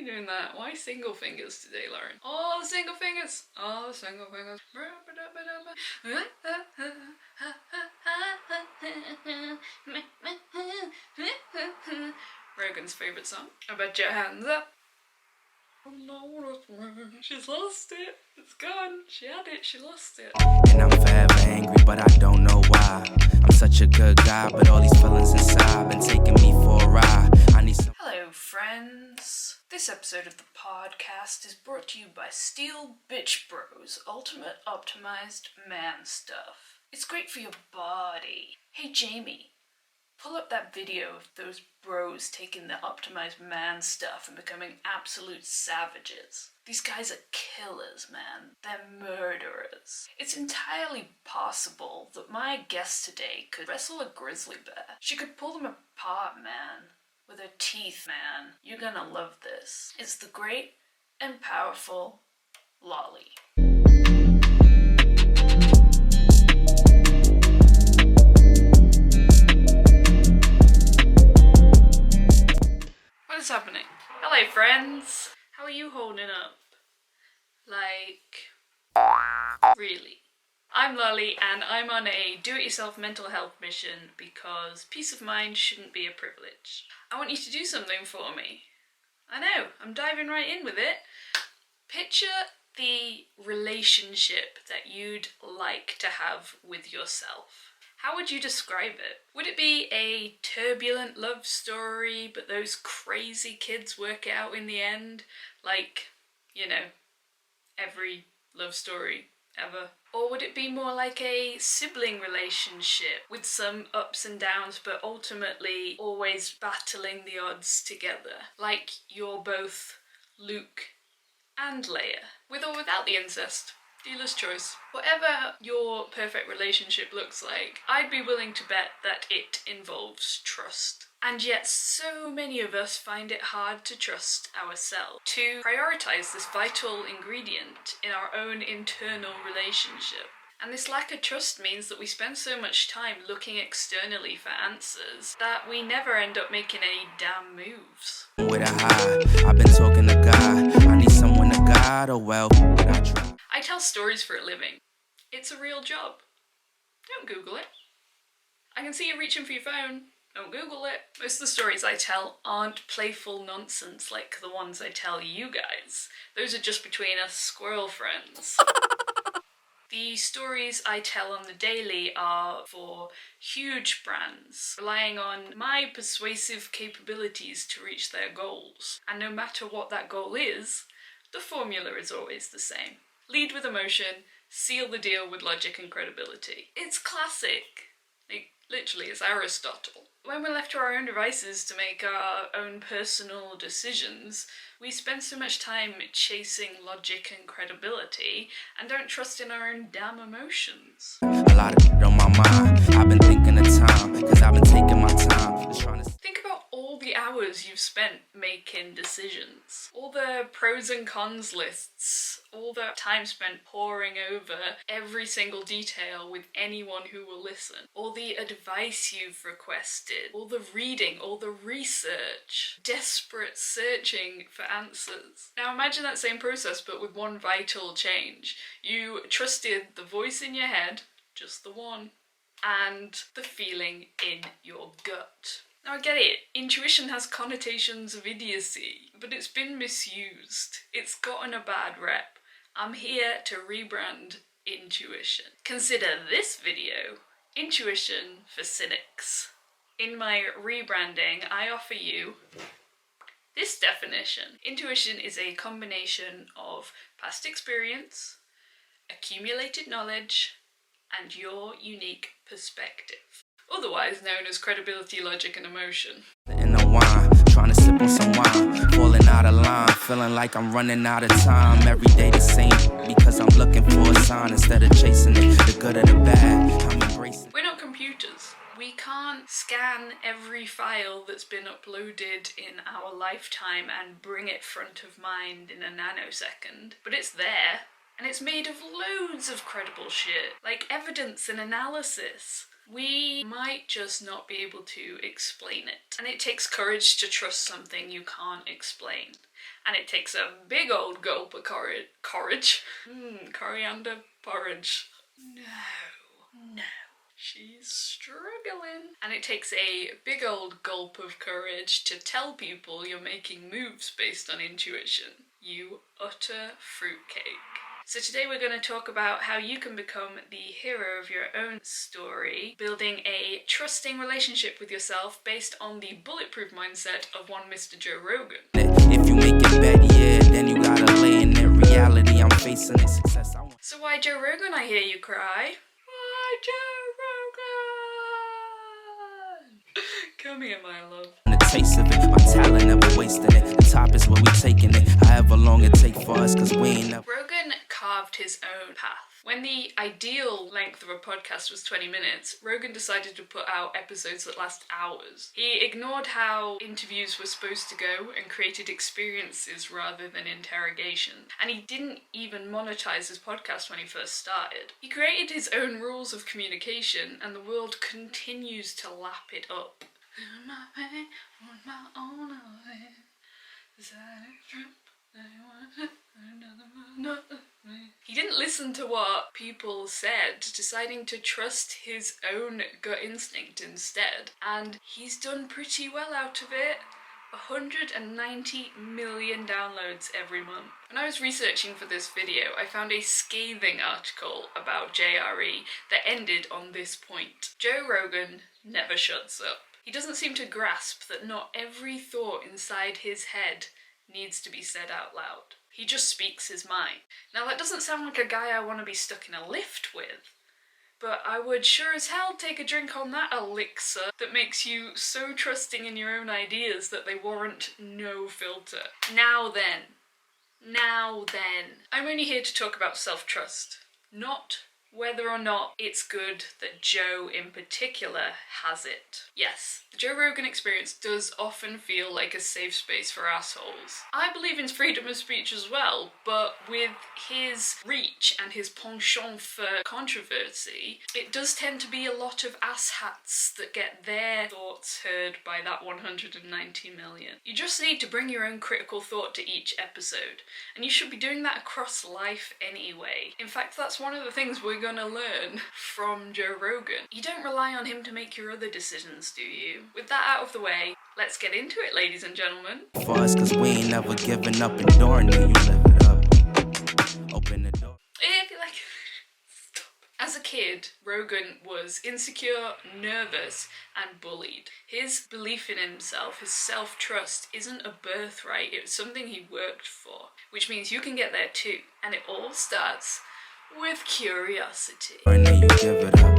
you doing that? Why single fingers today, Lauren? All the single fingers. All the single fingers. Rogan's favourite song. I bet your hands up. She's lost it. It's gone. She had it. She lost it. And I'm forever angry, but I don't know why. I'm such a good guy, but all these feelings inside been taking me for a ride. I need some. Hello, friends. This episode of the podcast is brought to you by Steel Bitch Bros Ultimate Optimized Man Stuff. It's great for your body. Hey, Jamie, pull up that video of those bros taking the optimized man stuff and becoming absolute savages. These guys are killers, man. They're murderers. It's entirely possible that my guest today could wrestle a grizzly bear. She could pull them apart, man. With her teeth, man. You're gonna love this. It's the great and powerful Lolly. What is happening? Hello, friends. How are you holding up? Really? I'm Lolly, and I'm on a do-it-yourself mental health mission because peace of mind shouldn't be a privilege. I want you to do something for me. I know, I'm diving right in with it. Picture the relationship that you'd like to have with yourself. How would you describe it? Would it be a turbulent love story, but those crazy kids work it out in the end? Like, you know, every love story ever. Or would it be more like a sibling relationship with some ups and downs, but ultimately always battling the odds together? Like you're both Luke and Leia, with or without the incest. Dealer's choice. Whatever your perfect relationship looks like, I'd be willing to bet that it involves trust. And yet so many of us find it hard to trust ourselves, to prioritise this vital ingredient in our own internal relationship. And this lack of trust means that we spend so much time looking externally for answers that we never end up making any damn moves. With a high, I've been talking to God. I need someone to guide, or well, but I try. I tell stories for a living. It's a real job. Don't Google it. I can see you reaching for your phone. Don't Google it. Most of the stories I tell aren't playful nonsense like the ones I tell you guys. Those are just between us squirrel friends. The stories I tell on the daily are for huge brands, relying on my persuasive capabilities to reach their goals. And no matter what that goal is, the formula is always the same. Lead with emotion, seal the deal with logic and credibility. It's classic. Literally, it's Aristotle. When we're left to our own devices to make our own personal decisions, we spend so much time chasing logic and credibility and don't trust in our own damn emotions. A lot of shit on my mind. I've been thinking of time, cause I've been taking my time. Just trying to. Think about all the hours you've spent making decisions. All the pros and cons lists. All the time spent poring over every single detail with anyone who will listen. All the advice you've requested. All the reading, all the research. Desperate searching for answers. Now imagine that same process but with one vital change. You trusted the voice in your head, just the one, and the feeling in your gut. Now I get it, intuition has connotations of idiocy, but it's been misused. It's gotten a bad rep. I'm here to rebrand intuition. Consider this video, Intuition for Cynics. In my rebranding, I offer you this definition. Intuition is a combination of past experience, accumulated knowledge, and your unique perspective. Otherwise known as credibility, logic, and emotion. In the wine, trying to sip on some wine, falling out of line, feeling like I'm running out of time. Every day the same, because I'm looking for a sign instead of chasing it, the good or the bad. I'm embracing. We're not computers. We can't scan every file that's been uploaded in our lifetime and bring it front of mind in a nanosecond, but it's there, and it's made of loads of credible shit, like evidence and analysis. we might just not be able to explain it. And it takes courage to trust something you can't explain. And it takes a big old gulp of courage. Coriander porridge. No. She's struggling. And it takes a big old gulp of courage to tell people you're making moves based on intuition. You utter fruitcake. So today we're going to talk about how you can become the hero of your own story, building a trusting relationship with yourself based on the bulletproof mindset of one Mr. Joe Rogan. If you make it bad, yeah, then you gotta lay in that reality. I'm facing a success. So why Joe Rogan, I hear you cry? Why Joe Rogan? Come here, my love. The taste of it, my talent never wasted it. The top is where we taking it, however long it take for us, cause we ain't never. Rogan carved his own path. When the ideal length of a podcast was 20 minutes, Rogan decided to put out episodes that last hours. He ignored how interviews were supposed to go and created experiences rather than interrogation. And he didn't even monetize his podcast when he first started. He created his own rules of communication, and the world continues to lap it up. He didn't listen to what people said, deciding to trust his own gut instinct instead. And he's done pretty well out of it. 190 million downloads every month. When I was researching for this video, I found a scathing article about JRE that ended on this point. Joe Rogan never shuts up. He doesn't seem to grasp that not every thought inside his head needs to be said out loud. He just speaks his mind. Now that doesn't sound like a guy I want to be stuck in a lift with, but I would sure as hell take a drink on that elixir that makes you so trusting in your own ideas that they warrant no filter. Now then, I'm only here to talk about self-trust, not whether or not it's good that Joe in particular has it. Yes, the Joe Rogan experience does often feel like a safe space for assholes. I believe in freedom of speech as well, but with his reach and his penchant for controversy, it does tend to be a lot of asshats that get their thoughts heard by that 190 million. You just need to bring your own critical thought to each episode, and you should be doing that across life anyway. In fact, that's one of the things we're gonna learn from Joe Rogan. You don't rely on him to make your other decisions, do you? With that out of the way, let's get into it, ladies and gentlemen. For us, cause we ain't never giving up, enduring it. You live it up. Open the door. Stop. As a kid, Rogan was insecure, nervous, and bullied. His belief in himself, his self-trust, isn't a birthright, it's something he worked for. Which means you can get there too. And it all starts with curiosity. And then you give it up.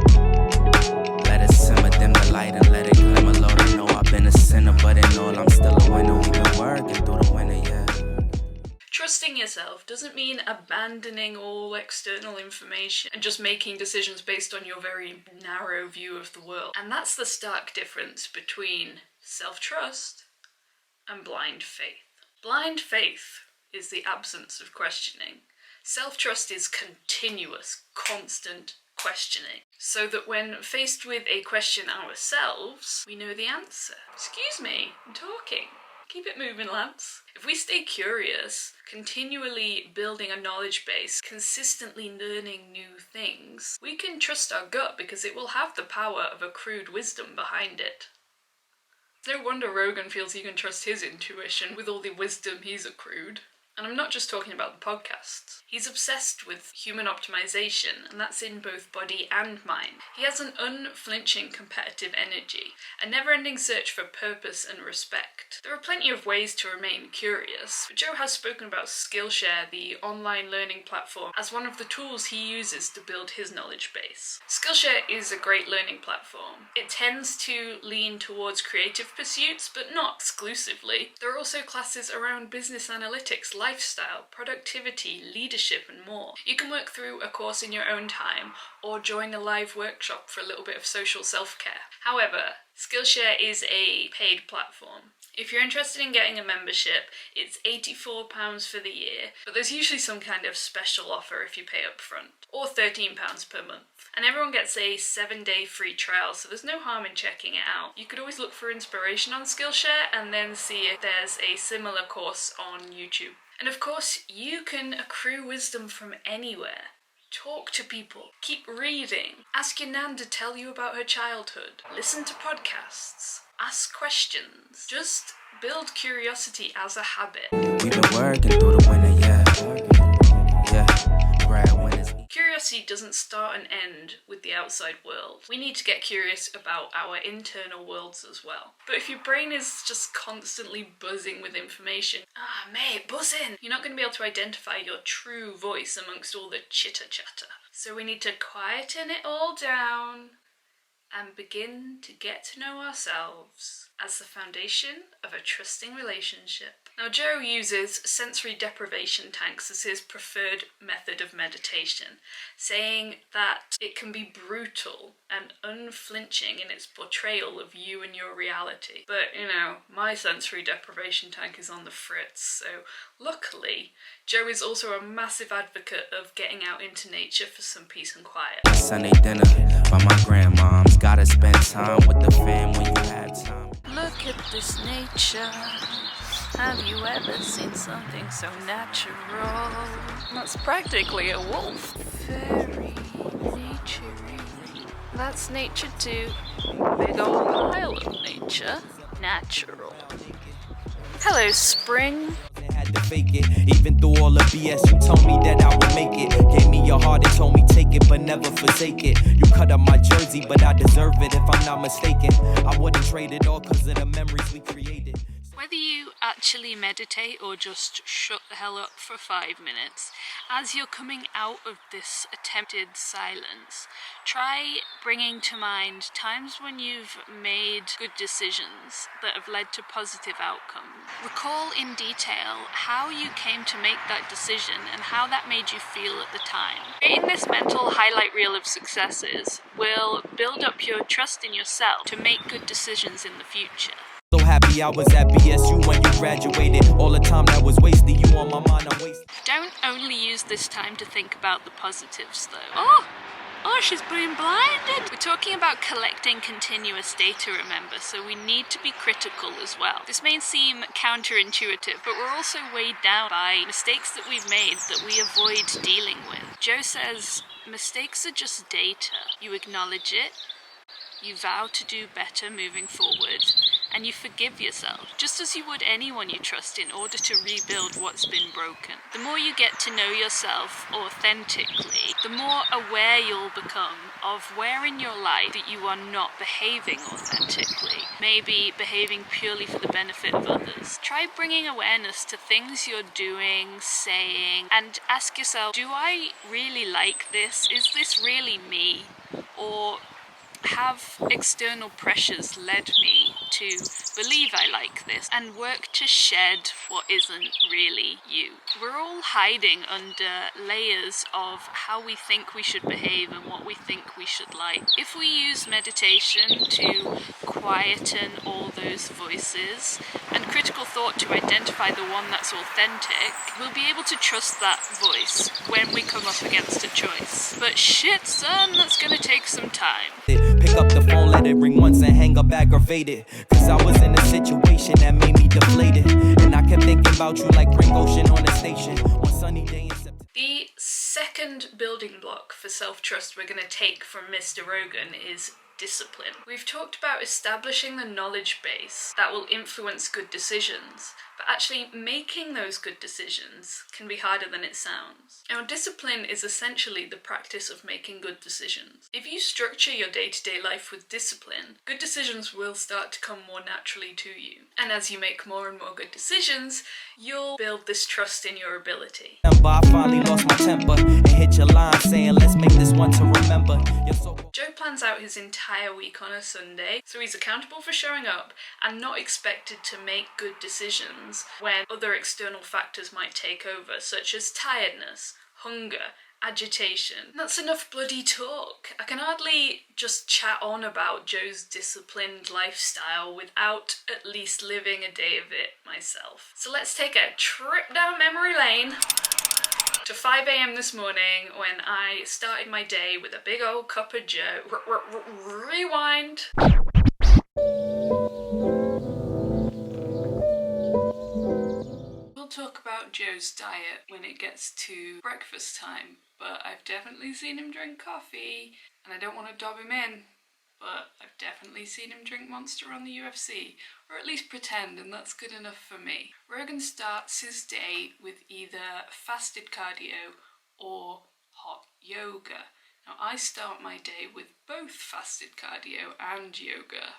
Let it simmer, dim the light and let it glimmer. Lord, I know I've been a sinner, but in all I'm still a winner. We've been working through the winter, yeah. Trusting yourself doesn't mean abandoning all external information and just making decisions based on your very narrow view of the world. And that's the stark difference between self-trust and blind faith. Blind faith is the absence of questioning. Self-trust is continuous, constant questioning, so that when faced with a question ourselves, we know the answer. Excuse me, I'm talking. Keep it moving, Lance. If we stay curious, continually building a knowledge base, consistently learning new things, we can trust our gut because it will have the power of accrued wisdom behind it. No wonder Rogan feels he can trust his intuition with all the wisdom he's accrued. And I'm not just talking about the podcasts. He's obsessed with human optimization, and that's in both body and mind. He has an unflinching competitive energy, a never-ending search for purpose and respect. There are plenty of ways to remain curious, but Joe has spoken about Skillshare, the online learning platform, as one of the tools he uses to build his knowledge base. Skillshare is a great learning platform. It tends to lean towards creative pursuits, but not exclusively. There are also classes around business analytics, lifestyle, productivity, leadership, and more. You can work through a course in your own time or join a live workshop for a little bit of social self-care. However, Skillshare is a paid platform. If you're interested in getting a membership, it's £84 for the year, but there's usually some kind of special offer if you pay up front, or £13 per month. And everyone gets a 7-day free trial, so there's no harm in checking it out. You could always look for inspiration on Skillshare and then see if there's a similar course on YouTube. And of course, you can accrue wisdom from anywhere. Talk to people, keep reading, ask your nan to tell you about her childhood, listen to podcasts, ask questions. Just build curiosity as a habit. We've been working through the winter, Curiosity doesn't start and end with the outside world. We need to get curious about our internal worlds as well. But if your brain is just constantly buzzing with information, mate, buzz in! You're not going to be able to identify your true voice amongst all the chitter-chatter. So we need to quieten it all down and begin to get to know ourselves as the foundation of a trusting relationship. Now, Joe uses sensory deprivation tanks as his preferred method of meditation, saying that it can be brutal and unflinching in its portrayal of you and your reality. But, my sensory deprivation tank is on the fritz, so luckily, Joe is also a massive advocate of getting out into nature for some peace and quiet. Sunday dinner by my grandmom's. Gotta spend time with the fam when you have time. Look at this nature. Have you ever seen something so natural? That's practically a wolf. Very nature-y. That's nature too. Big old pile of nature. Natural. Hello, spring. Had to fake it, even through all the BS. You told me that I would make it. Gave me your heart and told me take it, but never forsake it. You cut up my jersey, but I deserve it if I'm not mistaken. I wouldn't trade it all because of the memories we created. Whether you actually meditate or just shut the hell up for 5 minutes, as you're coming out of this attempted silence, try bringing to mind times when you've made good decisions that have led to positive outcomes. Recall in detail how you came to make that decision and how that made you feel at the time. Creating this mental highlight reel of successes will build up your trust in yourself to make good decisions in the future. So happy I was at BSU when you graduated. All the time that was wasted, you on my mind, I'm wasting. Don't only use this time to think about the positives though. Oh, she's being blinded! We're talking about collecting continuous data, remember, so we need to be critical as well. This may seem counterintuitive, but we're also weighed down by mistakes that we've made that we avoid dealing with. Joe says, mistakes are just data. You acknowledge it, you vow to do better moving forward, and you forgive yourself, just as you would anyone you trust in order to rebuild what's been broken. The more you get to know yourself authentically, the more aware you'll become of where in your life that you are not behaving authentically, maybe behaving purely for the benefit of others. Try bringing awareness to things you're doing, saying, and ask yourself, do I really like this? Is this really me? Or have external pressures led me to believe I like this, and work to shed what isn't really you. We're all hiding under layers of how we think we should behave and what we think we should like. If we use meditation to quieten all those voices and critical thought to identify the one that's authentic, we'll be able to trust that voice when we come up against a choice. But shit, son, that's gonna take some time. Pick up the phone, let it ring once and hang up aggravated. Cause I was in a situation that made me deflated. And I kept thinking about you like Frank Ocean on the station. One sunny day in September. The second building block for self-trust we're going to take from Mr. Rogan is discipline. We've talked about establishing the knowledge base that will influence good decisions, but actually making those good decisions can be harder than it sounds. Now, discipline is essentially the practice of making good decisions. If you structure your day-to-day life with discipline, good decisions will start to come more naturally to you. And as you make more and more good decisions, you'll build this trust in your ability. I finally lost my temper and hit your line saying, let's make this one to remember. Joe plans out his entire week on a Sunday, so he's accountable for showing up and not expected to make good decisions when other external factors might take over, such as tiredness, hunger, agitation. That's enough bloody talk. I can hardly just chat on about Joe's disciplined lifestyle without at least living a day of it myself. So let's take a trip down memory lane to 5 a.m. this morning when I started my day with a big old cup of Joe. Rewind. We'll talk about Joe's diet when it gets to breakfast time, but I've definitely seen him drink coffee, and I don't want to dob him in, but I've definitely seen him drink Monster on the UFC, or at least pretend, and that's good enough for me. Rogan starts his day with either fasted cardio or hot yoga. Now I start my day with both fasted cardio and yoga.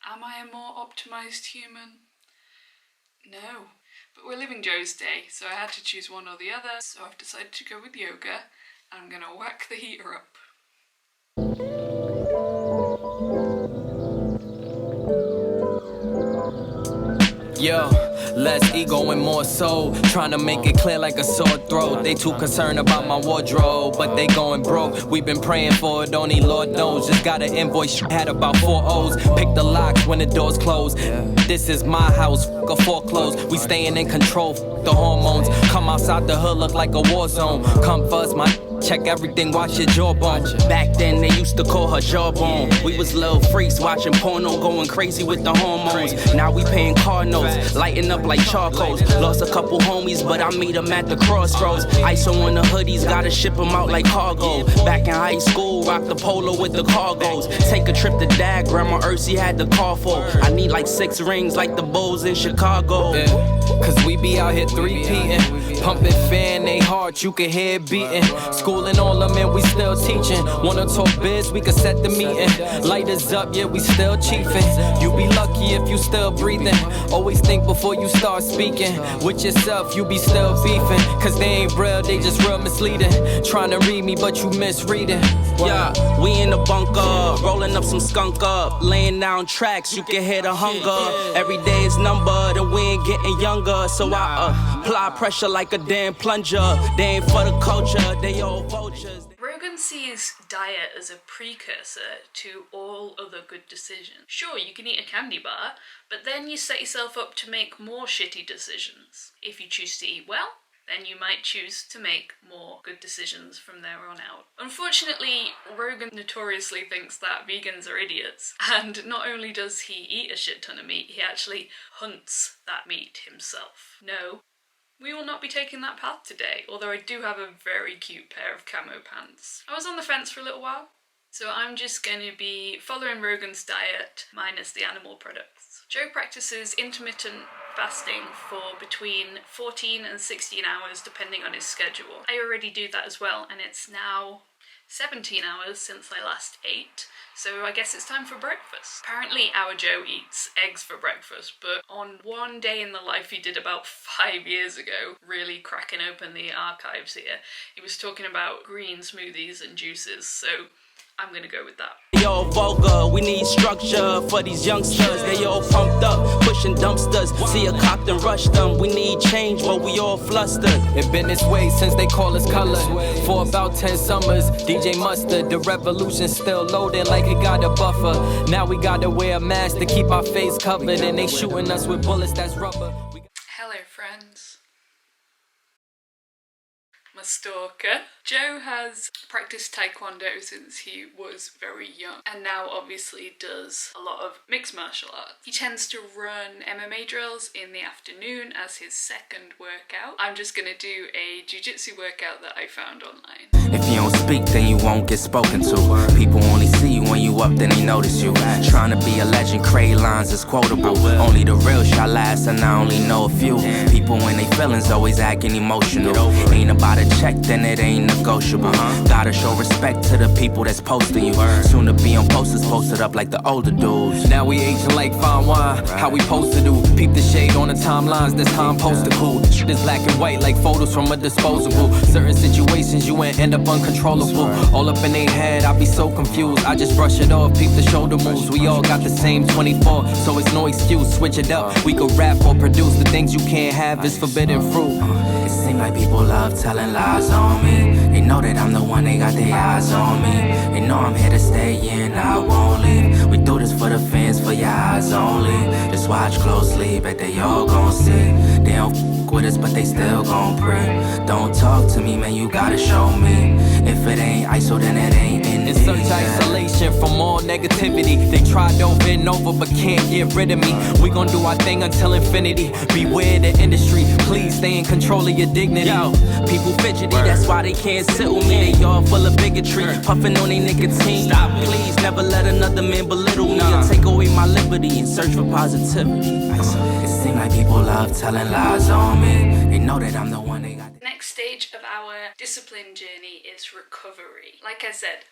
Am I a more optimized human? No, but we're living Joe's day, so I had to choose one or the other, so I've decided to go with yoga, and I'm gonna whack the heater up. Yo, less ego and more soul. Trying to make it clear like a sore throat. They too concerned about my wardrobe, but they going broke. We've been praying for it, only Lord knows. Just got an invoice, had about 4 O's. Pick the locks when the doors close. This is my house, fuck a foreclose. We staying in control, fuck the hormones. Come outside the hood, look like a war zone. Come first, my check everything, watch your jawbone. Back then they used to call her jawbone. We was little freaks watching porno, going crazy with the hormones. Now we paying car notes, lighting up like charcoals. Lost a couple homies, but I meet them at the crossroads. ISO on the hoodies, gotta ship them out like cargo. Back in high school, rock the polo with the cargos. Take a trip to Dad, Grandma Ursi had the car for. I need like 6 rings like the Bulls in Chicago. Yeah, cause we be out here three-peating, pumping fan, they heart, you can hear it beating. Schooling all them and we still teaching. Wanna talk biz, we can set the meeting. Light is up, yeah, we still chiefing. You be lucky if you still breathing. Always think before you start speaking. With yourself, you be still beefing. Cause they ain't real, they just real misleading. Trying to read me, but you misreading. Yeah, we in the bunker, rolling up some skunk up, laying down tracks, you can hear the hunger. Every day is numbered and we ain't getting younger. So I apply pressure like a damn plunger. They ain't for the culture, they all vultures. Rogan sees diet as a precursor to all other good decisions. Sure, you can eat a candy bar, but then you set yourself up to make more shitty decisions. If you choose to eat well, then you might choose to make more good decisions from there on out. Unfortunately, Rogan notoriously thinks that vegans are idiots, and not only does he eat a shit ton of meat, he actually hunts that meat himself. No, we will not be taking that path today, although I do have a very cute pair of camo pants. I was on the fence for a little while, so I'm just going to be following Rogan's diet minus the animal products. Joe practices intermittent fasting for between 14 and 16 hours depending on his schedule. I already do that as well, and it's now 17 hours since I last ate, so I guess it's time for breakfast. Apparently our Joe eats eggs for breakfast, but on one day in the life he did about 5 years ago, really cracking open the archives here, he was talking about green smoothies and juices, so I'm gonna go with that. They all vulgar, we need structure for these youngsters. They all pumped up, pushing dumpsters. See a cop and rush them. We need change, but we all flustered. It been this way since they call us color. For about 10 summers, DJ Mustard, the revolution still loading like it got a buffer. Now we gotta wear a mask to keep our face covered, and they shooting us with bullets that's rubber. Hello friends. My stalker. Joe has practiced Taekwondo since he was very young, and now obviously does a lot of mixed martial arts. He tends to run MMA drills in the afternoon as his second workout. I'm just gonna do a jiu-jitsu workout that I found online. If you don't speak, then you won't get spoken to. People only see you when you up, then they notice you. Trying to be a legend, create lines is quotable. Only the real shall last, and I only know a few. People when they feelings always acting emotional. Ain't about a check, then it ain't negotiable. Gotta show respect to the people that's posting you. Soon to be on posters posted up like the older dudes. Now we aging like fine wine, how we supposed to do. Peep the shade on the timelines, that's how I'm supposed to cool. Shit is black and white like photos from a disposable. Certain situations you ain't end up uncontrollable. All up in their head, I be so confused. I just Brush it off, peep the shoulder moves. We all got the same 24, so it's no excuse. Switch it up. We could rap or produce the things you can't have. It's forbidden fruit. It seems like people love telling lies on me. They know that I'm the one, they got their eyes on me. They know I'm here to stay, yeah, and I won't leave. We do this for the fans, for your eyes only. Just watch closely, bet they all gon' see. They don't f with us, but they still gon' pray. Don't talk to me, man, you gotta show me. If it ain't ISO, then it ain't in In such isolation from all negativity. They tried over and over, but can't get rid of me. We gon' do our thing until infinity. Beware the industry, please stay in control of your dignity. Yo, people fidgety, that's why they can't sit with me. They all full of bigotry, puffin' on their nicotine. Stop, please, never let another man belittle me or take away my liberty and search for positivity. It seems like people love telling lies on me. They know that I'm the one, they got. Next stage of our discipline journey is recovery. Like I said,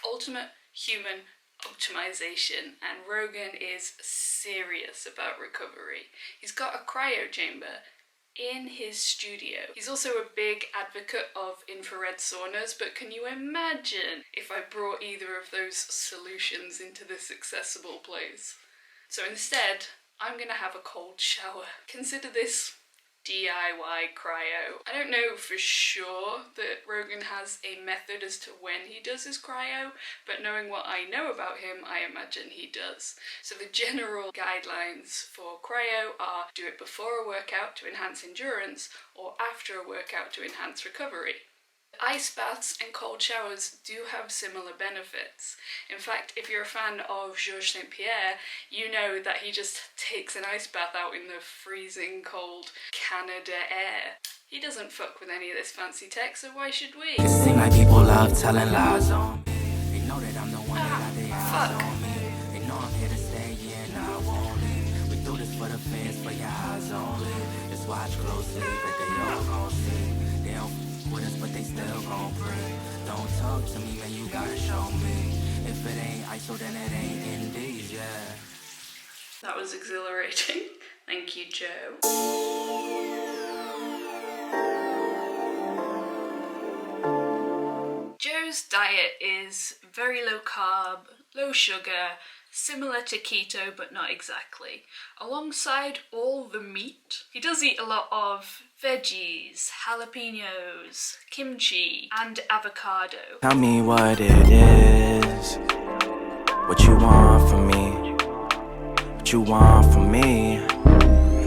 ultimate human optimization, and Rogan is serious about recovery. He's got a cryo chamber in his studio. He's also a big advocate of infrared saunas, but can you imagine if I brought either of those solutions into this accessible place? So instead, I'm gonna have a cold shower. Consider this DIY cryo. I don't know for sure that Rogan has a method as to when he does his cryo, but knowing what I know about him, I imagine he does. So the general guidelines for cryo are do it before a workout to enhance endurance or after a workout to enhance recovery. Ice baths and cold showers do have similar benefits. In fact, if you're a fan of Georges St. Pierre, you know that he just takes an ice bath out in the freezing cold Canada air. He doesn't fuck with any of this fancy tech, so why should we? It seems like people love telling lies on me. They know that I'm the one, they got their eyes on me. They know I'm here to stay, yeah, and I won't leave. We do this for the fans, for your eyes only. Just watch closely, but they all gon' see. They don't with us, but they still gon' pray. Don't talk to me, man, you gotta show me. If it ain't ISO, then it ain't indeed, yeah. That was exhilarating. Thank you, Joe. Joe's diet is very low carb, low sugar, similar to keto but not exactly. Alongside all the meat, he does eat a lot of veggies, jalapenos, kimchi, and avocado. Tell me what it is, what you want from me, what you want from me.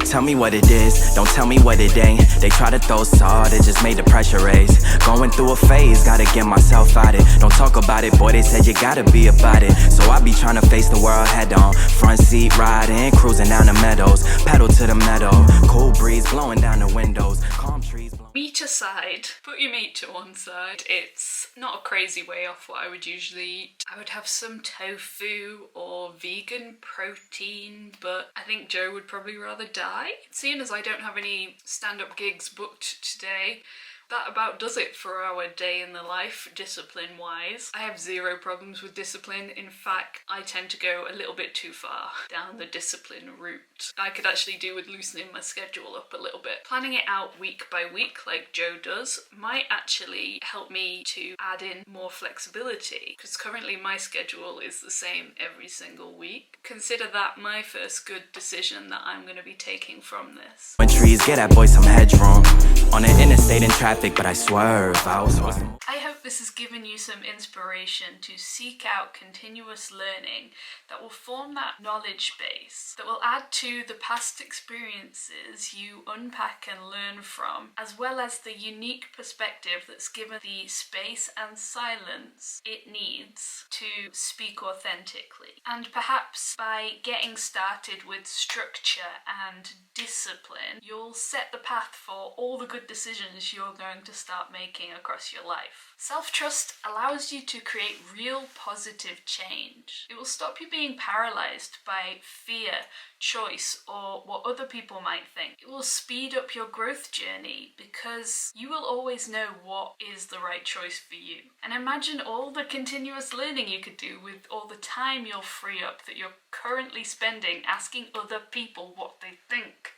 Tell me what it is, don't tell me what it ain't. They try to throw salt, it just made the pressure raise. Going through a phase, gotta get myself out it. Don't talk about it, boy, they said you gotta be about it. So I be trying to face the world head on. Front seat riding, cruising down the meadows. Pedal to the meadow, cool breeze blowing down the windows. Calm trees blowing. Meat aside, put your meat to one side. It's not a crazy way off what I would usually eat. I would have some tofu or vegan protein, but I think Joe would probably rather die. Seeing as I don't have any stand-up gigs booked today, that about does it for our day in the life, discipline-wise. I have zero problems with discipline. In fact, I tend to go a little bit too far down the discipline route. I could actually do with loosening my schedule up a little bit. Planning it out week by week, like Joe does, might actually help me to add in more flexibility, because currently my schedule is the same every single week. Consider that my first good decision that I'm going to be taking from this. When trees get that boy some hedgeroom on the interstate in traffic, but I swerve. I hope this has given you some inspiration to seek out continuous learning that will form that knowledge base, that will add to the past experiences you unpack and learn from, as well as the unique perspective that's given the space and silence it needs to speak authentically. And perhaps by getting started with structure and discipline, you'll set the path for all the good decisions you're going to start making across your life. Self-trust allows you to create real positive change. It will stop you being paralyzed by fear, choice, or what other people might think. It will speed up your growth journey because you will always know what is the right choice for you. And imagine all the continuous learning you could do with all the time you'll free up that you're currently spending asking other people what they think.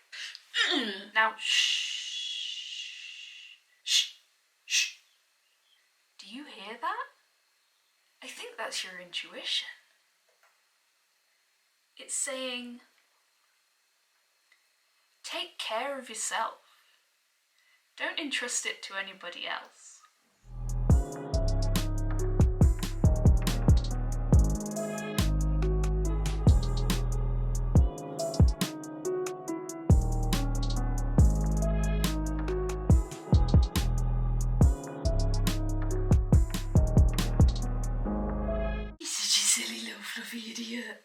Now, shh. Shh. Shh. Do you hear that? I think that's your intuition. It's saying, take care of yourself. Don't entrust it to anybody else.